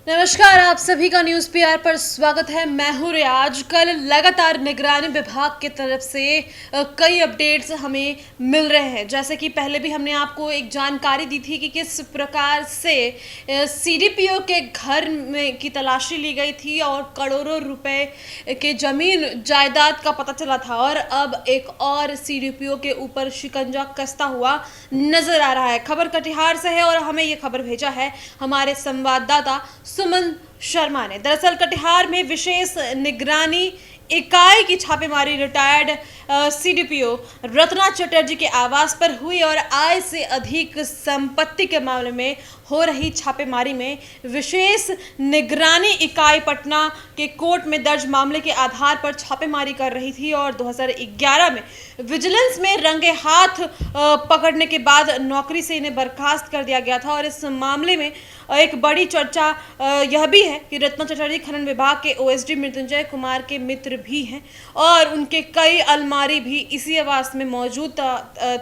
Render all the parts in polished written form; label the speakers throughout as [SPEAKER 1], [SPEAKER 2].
[SPEAKER 1] नमस्कार, आप सभी का न्यूज़ पीआर पर स्वागत है। मैं हूँ रियाज। कल लगातार निगरानी विभाग की तरफ से कई अपडेट्स हमें मिल रहे हैं। जैसे कि पहले भी हमने आपको एक जानकारी दी थी कि किस प्रकार से सीडीपीओ के घर में की तलाशी ली गई थी और करोड़ों रुपए के जमीन जायदाद का पता चला था। और अब एक और सीडीपीओ के ऊपर शिकंजा कसता हुआ नजर आ रहा है। खबर कटिहार से है और हमें ये खबर भेजा है हमारे संवाददाता सुमन शर्मा ने। दरअसल कटिहार में विशेष निगरानी इकाई की छापेमारी रिटायर्ड सीडीपीओ रत्ना चटर्जी के आवास पर हुई और आय से अधिक संपत्ति के मामले में हो रही छापेमारी में विशेष निगरानी इकाई पटना के कोर्ट में दर्ज मामले के आधार पर छापेमारी कर रही थी। और 2011 में विजिलेंस में रंगे हाथ पकड़ने के बाद नौकरी से इन्हें बर्खास्त कर दिया गया था। और इस मामले में एक बड़ी चर्चा यह भी है कि रत्ना चटर्जी खनन विभाग के ओएसडी मृत्युंजय कुमार के मित्र भी हैं और उनके कई अलमारी भी इसी आवास में मौजूद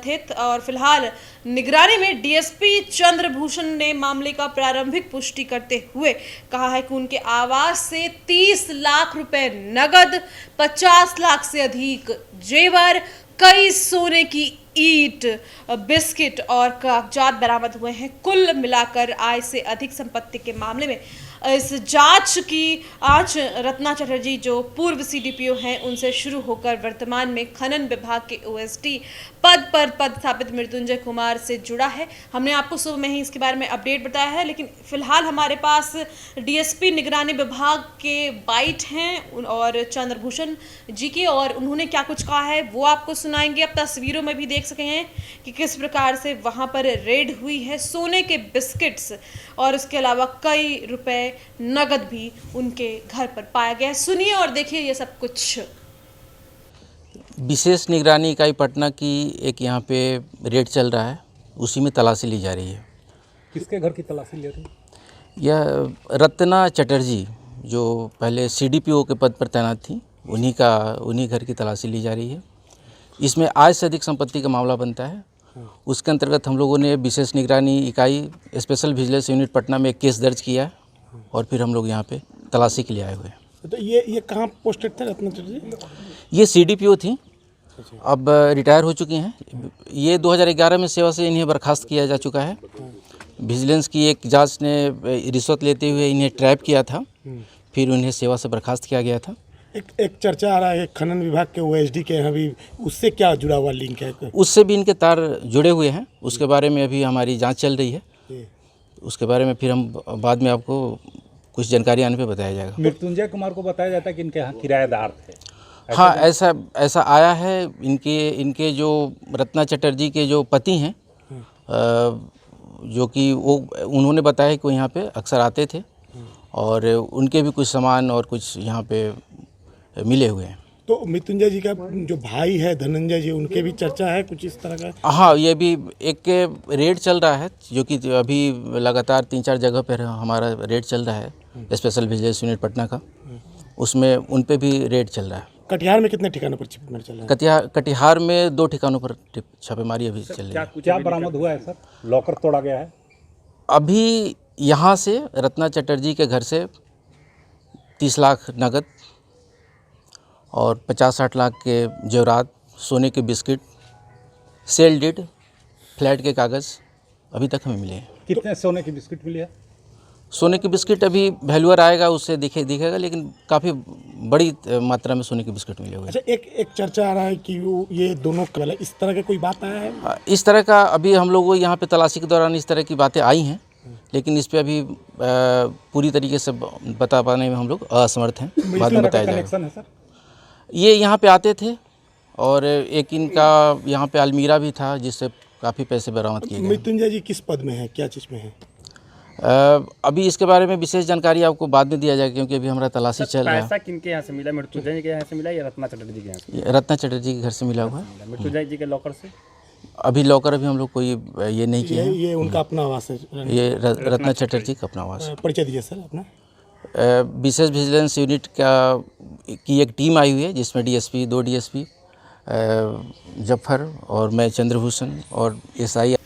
[SPEAKER 1] थे। और फिलहाल निगरानी में डीएसपी चंद्रभूषण ने मामले का प्रारंभिक पुष्टि करते हुए कहा है कि उनके आवास से 30 लाख रुपए नगद, 50 लाख से अधिक जेवर, कई सोने की ईंट, बिस्किट और कागजात बरामद हुए हैं। कुल मिलाकर आय से अधिक संपत्ति के मामले में इस जांच की आज रत्ना चटर्जी जो पूर्व सीडीपीओ हैं उनसे शुरू होकर वर्तमान में खनन विभाग के ओएसडी पद पर पदस्थापित मृत्युंजय कुमार से जुड़ा है। हमने आपको सुबह में ही इसके बारे में अपडेट बताया है, लेकिन फिलहाल हमारे पास डीएसपी निगरानी विभाग के बाइट हैं और चंद्रभूषण जी की, और उन्होंने क्या कुछ कहा है वो आपको सुनाएंगे। अब तस्वीरों में भी देख सके हैं कि किस प्रकार से वहां पर रेड हुई है। सोने के बिस्किट्स और उसके अलावा कई रुपए नगद भी उनके घर पर पाया गया। सुनिए और देखिए ये सब कुछ।
[SPEAKER 2] विशेष निगरानी इकाई पटना की एक यहाँ पे रेड चल रहा है, उसी में तलाशी ली जा रही है।
[SPEAKER 3] किसके घर की तलाशी ले रही है?
[SPEAKER 2] यह रत्ना चटर्जी जो पहले सीडीपीओ के पद पर तैनात थी, उन्हीं घर की तलाशी ली जा रही है। इसमें आय से अधिक संपत्ति का मामला बनता है। उसके अंतर्गत हम लोगों ने विशेष निगरानी इकाई स्पेशल विजिलेंस यूनिट पटना में एक केस दर्ज किया और फिर हम लोग यहाँ पे तलाशी के लिए आए हुए हैं।
[SPEAKER 3] तो ये कहाँ पोस्टेड थे रत्ना चटर्जी?
[SPEAKER 2] ये सीडीपीओ थी, अब रिटायर हो चुकी हैं। ये 2011 में सेवा से इन्हें बर्खास्त किया जा चुका है। विजिलेंस की एक जांच ने रिश्वत लेते हुए इन्हें ट्रैप किया था, फिर उन्हें सेवा से बर्खास्त किया गया था।
[SPEAKER 3] एक चर्चा आ रहा है खनन विभाग के ओएसडी के यहाँ भी, उससे क्या जुड़ा हुआ लिंक है?
[SPEAKER 2] उससे भी इनके तार जुड़े हुए हैं। उसके बारे में अभी हमारी जांच चल रही है, उसके बारे में फिर हम बाद में आपको कुछ जानकारी आने पे बताया जाएगा।
[SPEAKER 4] मृत्युंजय कुमार को बताया जाता है कि इनके यहाँ किराएदार थे।
[SPEAKER 2] हाँ, ऐसा आया है। इनके जो रत्ना चटर्जी के जो पति हैं, जो कि उन्होंने बताया कि वो यहाँ पे अक्सर आते थे और उनके भी कुछ सामान और कुछ यहाँ पे मिले हुए हैं।
[SPEAKER 3] तो मृत्युंजय जी का जो भाई है धनंजय जी, उनके भी चर्चा है कुछ इस तरह का?
[SPEAKER 2] हाँ, ये भी एक रेड चल रहा है जो कि अभी लगातार 3-4 जगह पर हमारा रेड चल रहा है, स्पेशल विजिलेंस यूनिट पटना का। उसमें उन पे भी रेड चल रहा है।
[SPEAKER 3] कटिहार में कितने ठिकानों पर छापेमारी चल रहा है?
[SPEAKER 2] कटिहार में 2 ठिकानों पर छापेमारी अभी चल रही है।
[SPEAKER 4] क्या बरामद हुआ है सर? लॉकर तोड़ा गया है?
[SPEAKER 2] अभी यहाँ से रत्ना चटर्जी के घर से 30 लाख नगद और 50-60 लाख के जेवरात, सोने के बिस्किट, सेल डीड, फ्लैट के कागज़ अभी तक हमें मिले हैं।
[SPEAKER 4] कितने सोने के बिस्किट मिले हैं?
[SPEAKER 2] सोने के बिस्किट अभी वैल्यूअर आएगा उससे दिखेगा, लेकिन काफ़ी बड़ी मात्रा में सोने के बिस्किट मिले हुए हैं।
[SPEAKER 3] अच्छा, एक चर्चा आ रहा है कि ये दोनों कल इस तरह के कोई बात आया है?
[SPEAKER 2] इस तरह का अभी हम लोगों यहाँ पे तलाशी के दौरान इस तरह की बातें आई हैं, लेकिन इस पे अभी पूरी तरीके से बता पाने में हम लोग असमर्थ हैं। बाद में बताया जाएगा। ये यहाँ पे आते थे और एक इनका यहाँ पे अलमीरा भी था जिससे काफ़ी पैसे बरामद किए गए।
[SPEAKER 3] मृत्युंजय जी किस पद में है, क्या चीज़ में है?
[SPEAKER 2] अभी इसके बारे में विशेष जानकारी आपको बाद में दिया जाएगा, क्योंकि अभी हमारा तलाशी चल रहा है।
[SPEAKER 5] पैसा किनके यहाँ से मिला? मृत्युंजय जी के यहाँ से मिला या रत्ना चटर्जी के यहाँ से?
[SPEAKER 2] रत्ना चटर्जी के घर से मिला हुआ है।
[SPEAKER 5] मृत्युंजय जी के लॉकर से?
[SPEAKER 2] अभी लॉकर अभी हम लोग कोई ये नहीं किया है।
[SPEAKER 3] ये उनका अपना आवास है?
[SPEAKER 2] ये रत्ना चटर्जी का अपना आवास है।
[SPEAKER 3] परिचय दीजिए सर अपना।
[SPEAKER 2] विशेष विजिलेंस यूनिट की एक टीम आई हुई है जिसमें डीएसपी, 2 डीएसपी, जफर और मैं चंद्रभूषण और एसआई।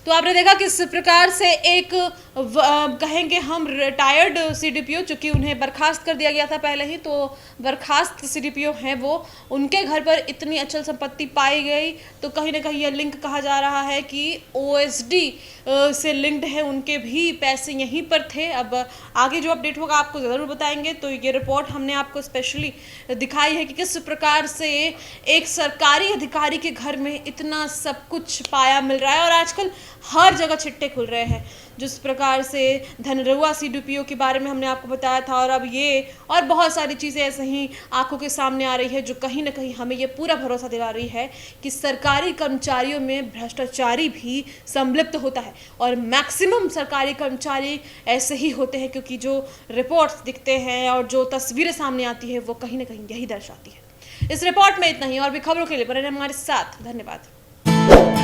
[SPEAKER 1] तो आपने देखा किस प्रकार से एक कहेंगे हम रिटायर्ड सीडीपीओ, चूँकि उन्हें बर्खास्त कर दिया गया था पहले ही, तो बर्खास्त सीडीपीओ हैं वो, उनके घर पर इतनी अचल संपत्ति पाई गई, तो कहीं ना कहीं ये लिंक कहा जा रहा है कि ओएसडी से लिंक्ड है, उनके भी पैसे यहीं पर थे। अब आगे जो अपडेट होगा आपको ज़रूर बताएंगे। तो ये रिपोर्ट हमने आपको स्पेशली दिखाई है कि किस प्रकार से एक सरकारी अधिकारी के घर में इतना सब कुछ पाया मिल रहा है, और आजकल हर जगह छिट्टे खुल रहे हैं। जिस प्रकार से धनरुआ सीडीपीओ के बारे में हमने आपको बताया था, और अब ये और बहुत सारी चीज़ें ऐसे ही आंखों के सामने आ रही है, जो कहीं ना कहीं हमें ये पूरा भरोसा दिला रही है कि सरकारी कर्मचारियों में भ्रष्टाचारी भी सम्मिलित होता है, और मैक्सिमम सरकारी कर्मचारी ऐसे ही होते हैं, क्योंकि जो रिपोर्ट्स दिखते हैं और जो तस्वीरें सामने आती है वो कहीं ना कहीं यही दर्शाती है। इस रिपोर्ट में इतना ही, और भी खबरों के लिए बने रहें हमारे साथ। धन्यवाद।